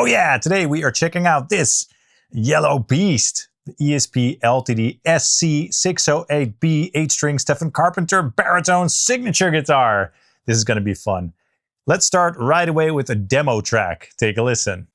Oh yeah, today we are checking out this yellow beast, the ESP LTD SC-608B 8-string Stephen Carpenter baritone signature guitar. This is going to be fun. Let's start right away with a demo track. Take a listen.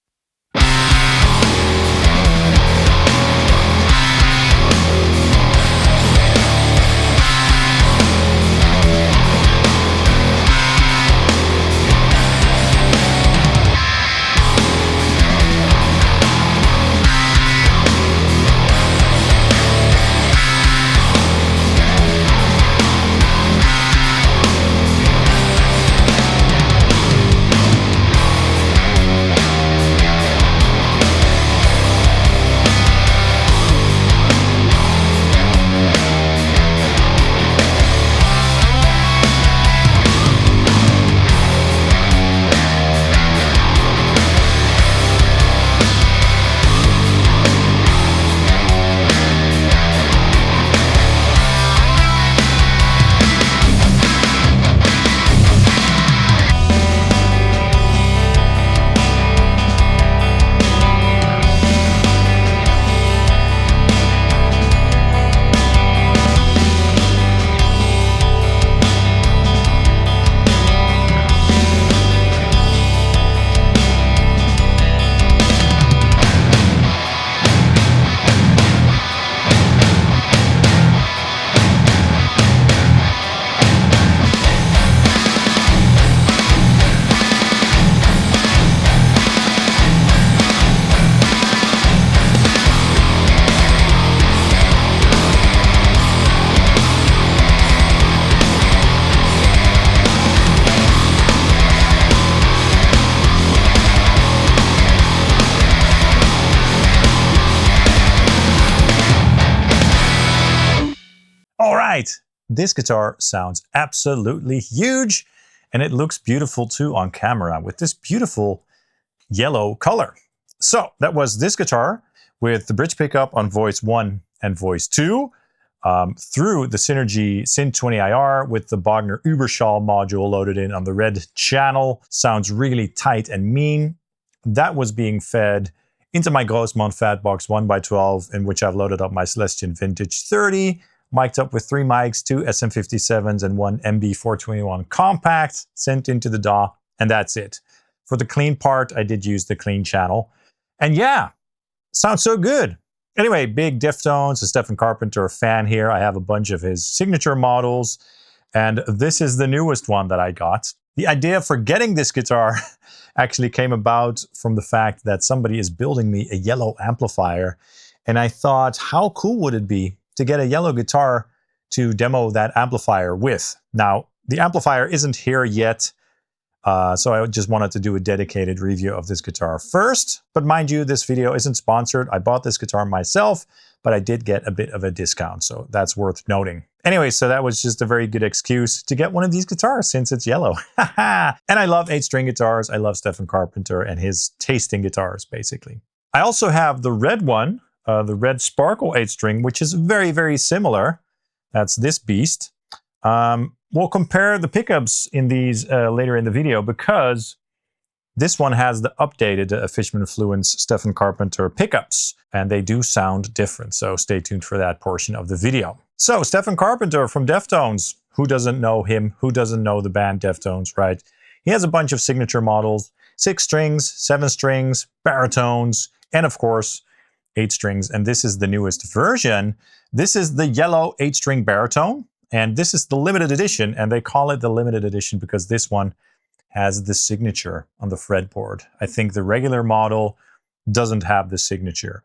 This guitar sounds absolutely huge, and it looks beautiful too on camera with this beautiful yellow color. So that was this guitar with the bridge pickup on voice 1 and voice 2 through the Synergy Synth 20 IR with the Bogner Uberschall module loaded in on the red channel. Sounds really tight and mean. That was being fed into my Grossmann Fatbox 1x12, in which I've loaded up my Celestion Vintage 30, mic'd up with 3 mics, 2 SM57s and 1 MB421 Kompakt, sent into the DAW, and that's it. For the clean part, I did use the clean channel. And yeah, sounds so good. Anyway, big Deftones, a Stephen Carpenter fan here. I have a bunch of his signature models, and this is the newest one that I got. The idea for getting this guitar actually came about from the fact that somebody is building me a yellow amplifier, and I thought, how cool would it be to get a yellow guitar to demo that amplifier with. Now, the amplifier isn't here yet, so I just wanted to do a dedicated review of this guitar first. But mind you, this video isn't sponsored. I bought this guitar myself, but I did get a bit of a discount, so that's worth noting. Anyway, so that was just a very good excuse to get one of these guitars since it's yellow. And I love 8-string guitars. I love Stephen Carpenter and his taste in guitars, basically. I also have the red one, the red Sparkle 8-string, which is very, very similar. That's this beast. We'll compare the pickups in these later in the video, because this one has the updated Fishman Stef Carpenter pickups, and they do sound different. So stay tuned for that portion of the video. So Stephen Carpenter from Deftones. Who doesn't know him? Who doesn't know the band Deftones, right? He has a bunch of signature models, 6 strings, 7 strings, baritones, and of course, 8 strings, and this is the newest version. This is the yellow 8-string baritone, and this is the limited edition, and they call it the limited edition because this one has the signature on the fretboard. I think the regular model doesn't have the signature.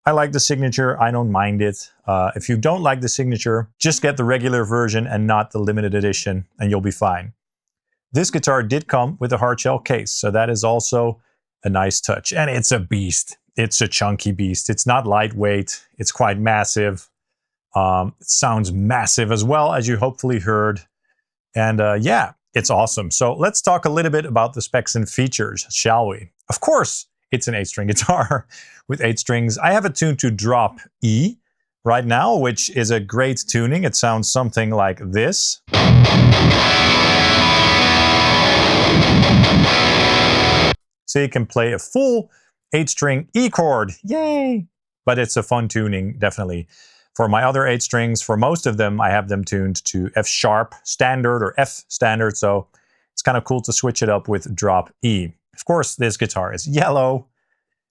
I like the signature, I don't mind it. If you don't like the signature, just get the regular version and not the limited edition, and you'll be fine. This guitar did come with a hardshell case, so that is also a nice touch, and it's a beast. It's a chunky beast. It's not lightweight. It's quite massive. It sounds massive as well, as you hopefully heard. And yeah, it's awesome. So let's talk a little bit about the specs and features, shall we? Of course, it's an 8-string guitar with 8 strings. I have it tuned to drop E right now, which is a great tuning. It sounds something like this. So you can play a full 8-string E chord. Yay! But it's a fun tuning, definitely. For my other 8 strings, for most of them, I have them tuned to F sharp standard or F standard. So it's kind of cool to switch it up with drop E. Of course, this guitar is yellow,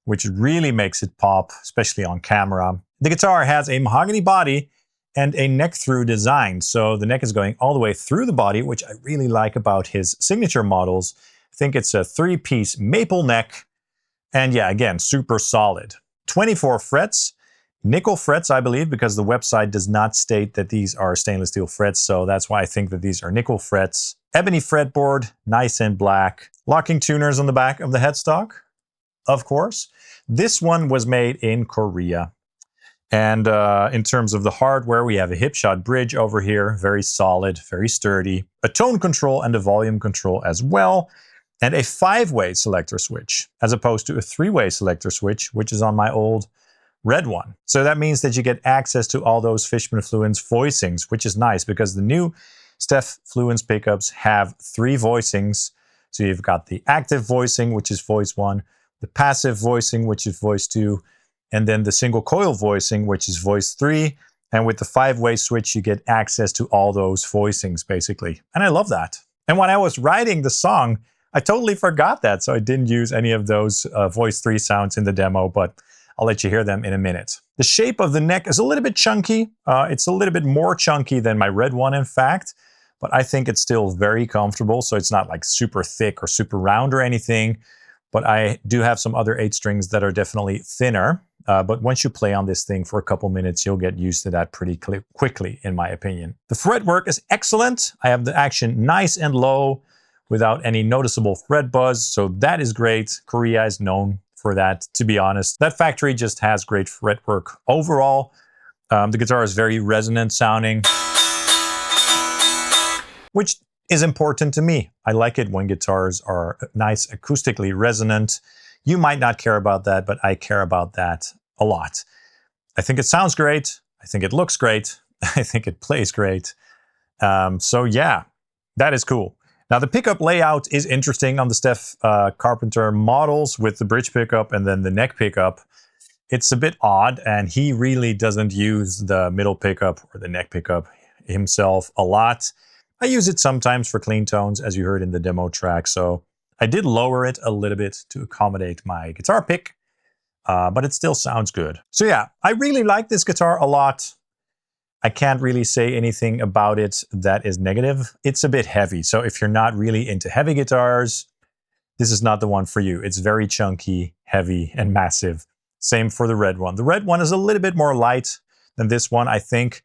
which really makes it pop, especially on camera. The guitar has a mahogany body and a neck-through design. So the neck is going all the way through the body, which I really like about his signature models. I think it's a 3-piece maple neck. And yeah, again, super solid. 24 frets, nickel frets, I believe, because the website does not state that these are stainless steel frets. So that's why I think that these are nickel frets. Ebony fretboard, nice and black. Locking tuners on the back of the headstock, of course. This one was made in Korea. And in terms of the hardware, we have a hipshot bridge over here, very solid, very sturdy. A tone control and a volume control as well. And a 5-way selector switch, as opposed to a 3-way selector switch, which is on my old red one. So that means that you get access to all those Fishman Fluence voicings, which is nice because the new Stef Fluence pickups have 3 voicings. So you've got the active voicing, which is voice 1, the passive voicing, which is voice 2, and then the single coil voicing, which is voice 3. And with the 5-way switch, you get access to all those voicings, basically. And I love that. And when I was writing the song, I totally forgot that, so I didn't use any of those voice 3 sounds in the demo, but I'll let you hear them in a minute. The shape of the neck is a little bit chunky. It's a little bit more chunky than my red one, in fact, but I think it's still very comfortable, so it's not like super thick or super round or anything. But I do have some other 8 strings that are definitely thinner. But once you play on this thing for a couple minutes, you'll get used to that pretty quickly, in my opinion. The fretwork is excellent. I have the action nice and low without any noticeable fret buzz, so that is great. Korea is known for that, to be honest. That factory just has great fretwork overall. The guitar is very resonant sounding, which is important to me. I like it when guitars are nice, acoustically resonant. You might not care about that, but I care about that a lot. I think it sounds great. I think it looks great. I think it plays great. So yeah, that is cool. Now the pickup layout is interesting on the Stef Carpenter models with the bridge pickup and then the neck pickup. It's a bit odd, and he really doesn't use the middle pickup or the neck pickup himself a lot. I use it sometimes for clean tones, as you heard in the demo track, so I did lower it a little bit to accommodate my guitar pick, but it still sounds good. So yeah, I really like this guitar a lot. I can't really say anything about it that is negative. It's a bit heavy, so if you're not really into heavy guitars, this is not the one for you. It's very chunky, heavy, and massive. Same for the red one. The red one is a little bit more light than this one, I think,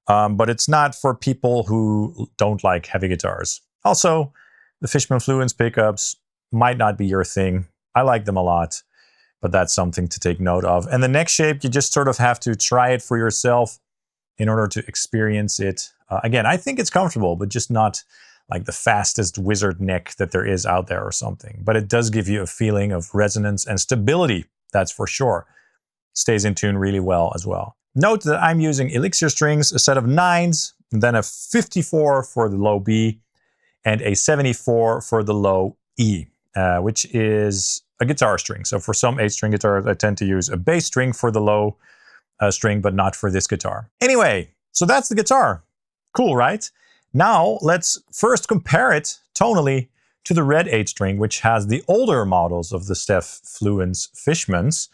but it's not for people who don't like heavy guitars. Also, the Fishman Fluence pickups might not be your thing. I like them a lot, but that's something to take note of. And the neck shape, you just sort of have to try it for yourself in order to experience it. Again, I think it's comfortable, but just not like the fastest wizard neck that there is out there or something. But it does give you a feeling of resonance and stability, that's for sure. Stays in tune really well as well. Note that I'm using Elixir strings, a set of 9s, and then a 54 for the low B, and a 74 for the low E, which is a guitar string. So for some 8-string guitars, I tend to use a bass string for the low string, but not for this guitar. Anyway, so that's the guitar. Cool, right? Now let's first compare it tonally to the red 8-string, which has the older models of the Stef Fluence Fishmans.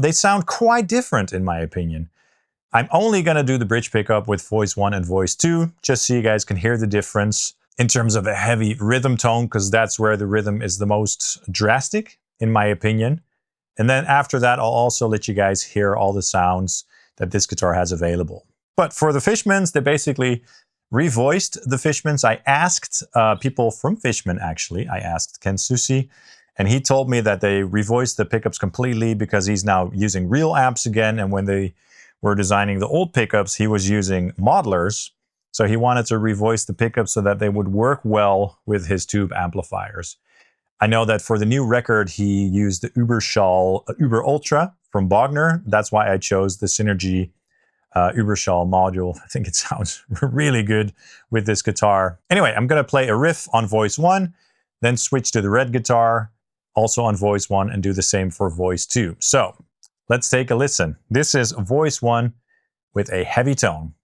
They sound quite different, in my opinion. I'm only going to do the bridge pickup with voice 1 and voice 2, just so you guys can hear the difference in terms of a heavy rhythm tone, because that's where the rhythm is the most drastic, in my opinion. And then after that, I'll also let you guys hear all the sounds that this guitar has available. But for the Fishmans, they basically revoiced the Fishmans. I asked people from Fishman, actually. I asked Ken Susi, and he told me that they revoiced the pickups completely because he's now using real amps again. And when they were designing the old pickups, he was using modelers. So he wanted to revoice the pickups so that they would work well with his tube amplifiers. I know that for the new record, he used the Uberschall Uber Ultra from Bogner. That's why I chose the Synergy Uberschall module. I think it sounds really good with this guitar. Anyway, I'm going to play a riff on voice 1, then switch to the red guitar. also on voice 1 and do the same for voice 2. So let's take a listen. This is voice 1 with a heavy tone.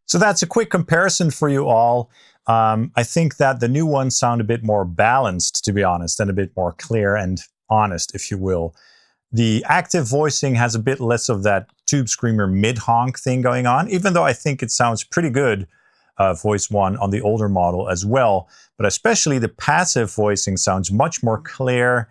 So that's a quick comparison for you all. I think that the new ones sound a bit more balanced, to be honest, and a bit more clear and honest, if you will. The active voicing has a bit less of that tube screamer mid-honk thing going on, even though I think it sounds pretty good, voice 1 on the older model as well. But especially the passive voicing sounds much more clear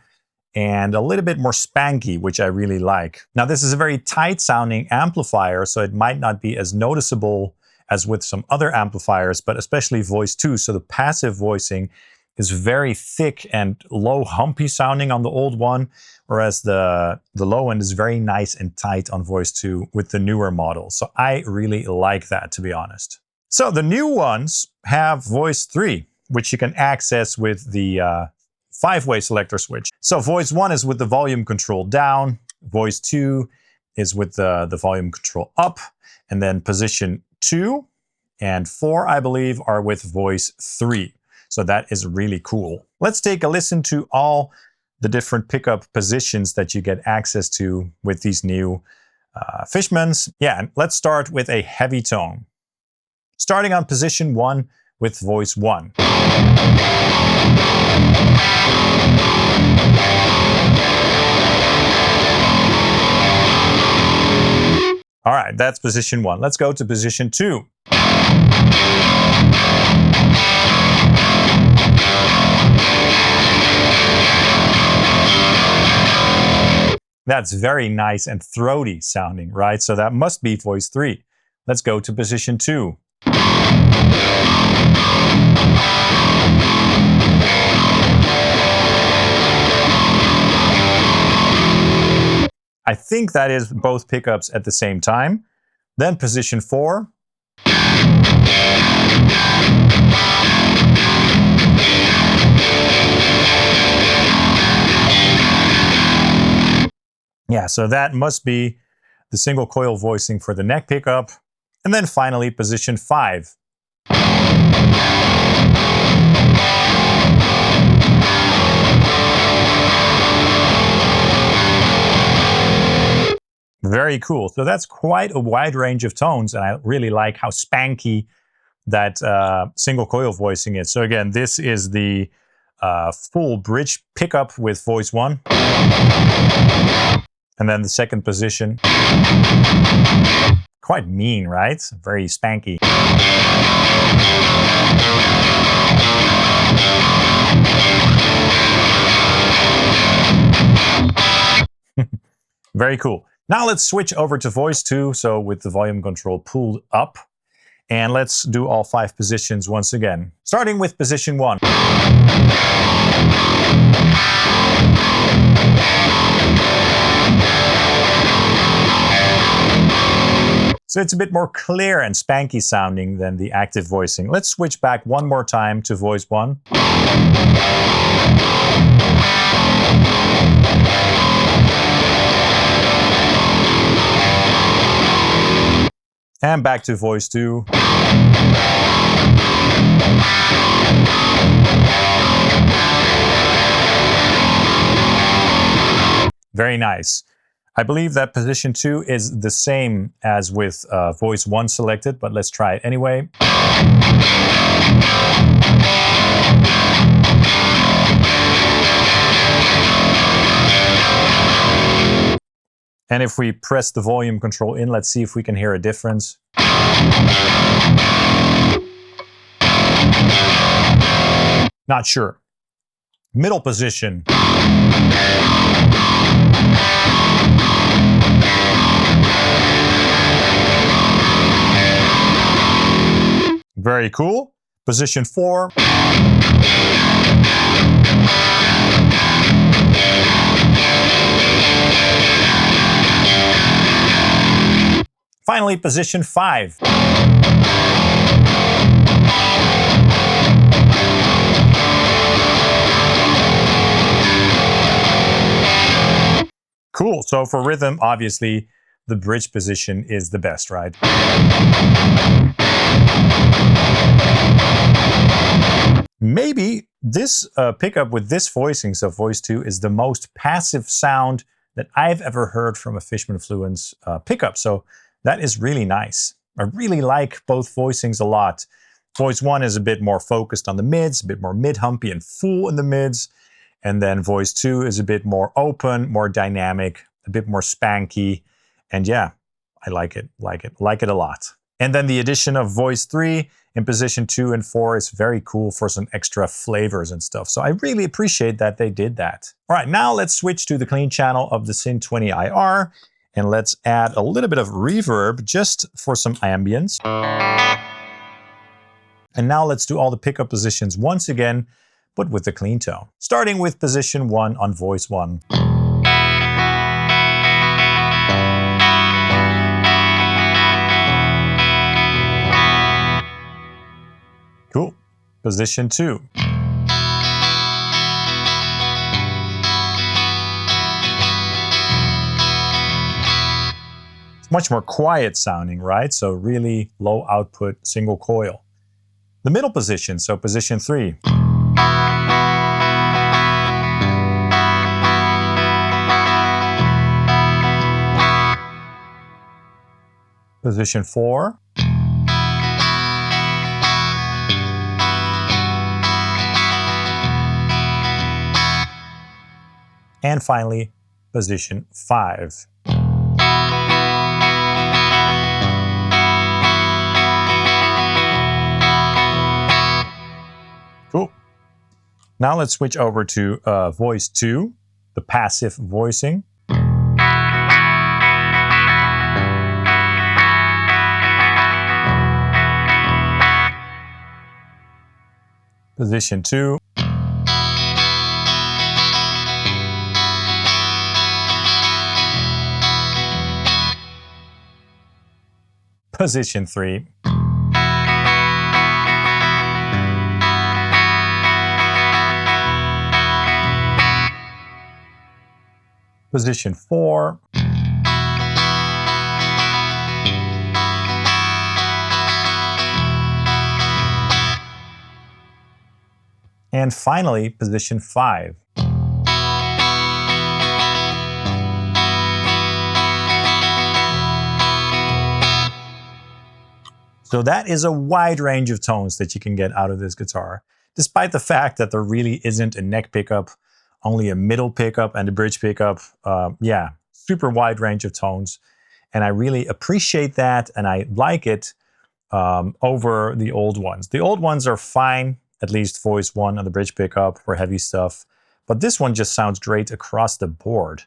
and a little bit more spanky, which I really like. Now, this is a very tight sounding amplifier, so it might not be as noticeable as with some other amplifiers, but especially voice 2. So the passive voicing is very thick and low humpy sounding on the old one, whereas the low end is very nice and tight on voice 2 with the newer model. So I really like that, to be honest. So the new ones have voice 3, which you can access with the 5-way selector switch. So voice 1 is with the volume control down, voice 2 is with the volume control up, and then position 2 and 4, I believe, are with voice 3. So that is really cool. Let's take a listen to all the different pickup positions that you get access to with these new Fishmans. Yeah, and let's start with a heavy tone. Starting on position 1 with voice 1. All right, that's position 1. Let's go to position 2. That's very nice and throaty sounding, right? So that must be voice 3. Let's go to position 2. I think that is both pickups at the same time. Then position 4. Yeah, so that must be the single coil voicing for the neck pickup. And then finally, position 5. Very cool. So that's quite a wide range of tones, and I really like how spanky that single coil voicing is. So again, this is the full bridge pickup with voice 1. And then the second position. Quite mean, right? Very spanky. Very cool. Now let's switch over to voice 2, so with the volume control pulled up. And let's do all 5 positions once again. Starting with position 1. So it's a bit more clear and spanky sounding than the active voicing. Let's switch back one more time to voice 1. And back to voice 2. Very nice. I believe that position 2 is the same as with voice 1 selected, but let's try it anyway. And if we press the volume control in, let's see if we can hear a difference. Not sure. Middle position. Very cool. Position 4. Finally, position 5. Cool. So for rhythm, obviously, the bridge position is the best, right? Maybe this pickup with this voicing, so voice 2, is the most passive sound that I've ever heard from a Fishman Fluence pickup. So that is really nice. I really like both voicings a lot. Voice 1 is a bit more focused on the mids, a bit more mid-humpy and full in the mids. And then voice 2 is a bit more open, more dynamic, a bit more spanky. And yeah, I like it a lot. And then the addition of voice 3 in position 2 and 4 is very cool for some extra flavors and stuff. So I really appreciate that they did that. All right, now let's switch to the clean channel of the Syn 20IR. And let's add a little bit of reverb just for some ambience. And now let's do all the pickup positions once again, but with the clean tone. Starting with position 1 on voice 1. Cool. Position 2. It's much more quiet sounding, right? So really low output single coil. The middle position, so position 3. Position 4. And finally, position 5. Cool. Now let's switch over to voice 2, the passive voicing. Position 2. Position 3. Position 4. And finally, position 5. So that is a wide range of tones that you can get out of this guitar, despite the fact that there really isn't a neck pickup, only a middle pickup and a bridge pickup. Yeah, super wide range of tones. And I really appreciate that, and I like it over the old ones. The old ones are fine, at least voice 1 on the bridge pickup for heavy stuff. But this one just sounds great across the board.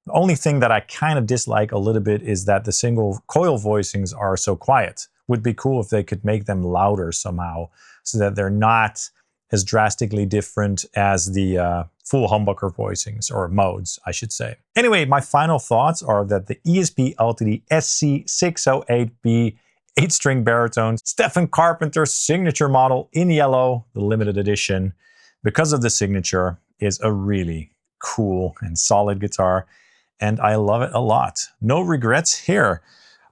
The only thing that I kind of dislike a little bit is that the single coil voicings are so quiet. Would be cool if they could make them louder somehow, so that they're not as drastically different as the full humbucker voicings, or modes, I should say. Anyway, my final thoughts are that the ESP LTD SC-608B 8-string baritone Stephen Carpenter signature model in yellow, the limited edition, because of the signature, is a really cool and solid guitar, and I love it a lot. No regrets here.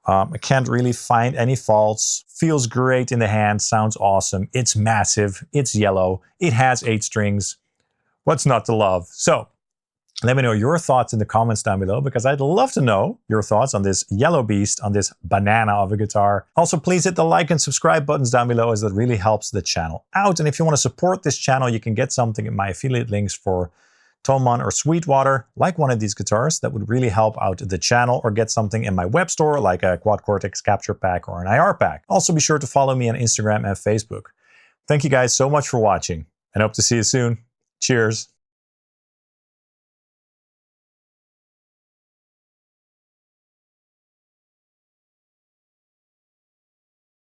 I can't really find any faults. Feels great in the hand, sounds awesome. It's massive, it's yellow, it has 8 strings. What's not to love? So let me know your thoughts in the comments down below, because I'd love to know your thoughts on this yellow beast, on this banana of a guitar. Also, please hit the like and subscribe buttons down below, as that really helps the channel out. And if you want to support this channel, you can get something in my affiliate links for Thomann or Sweetwater, like one of these guitars, that would really help out the channel, or get something in my web store like a Quad Cortex capture pack or an IR pack. Also be sure to follow me on Instagram and Facebook. Thank you guys so much for watching, and hope to see you soon. Cheers!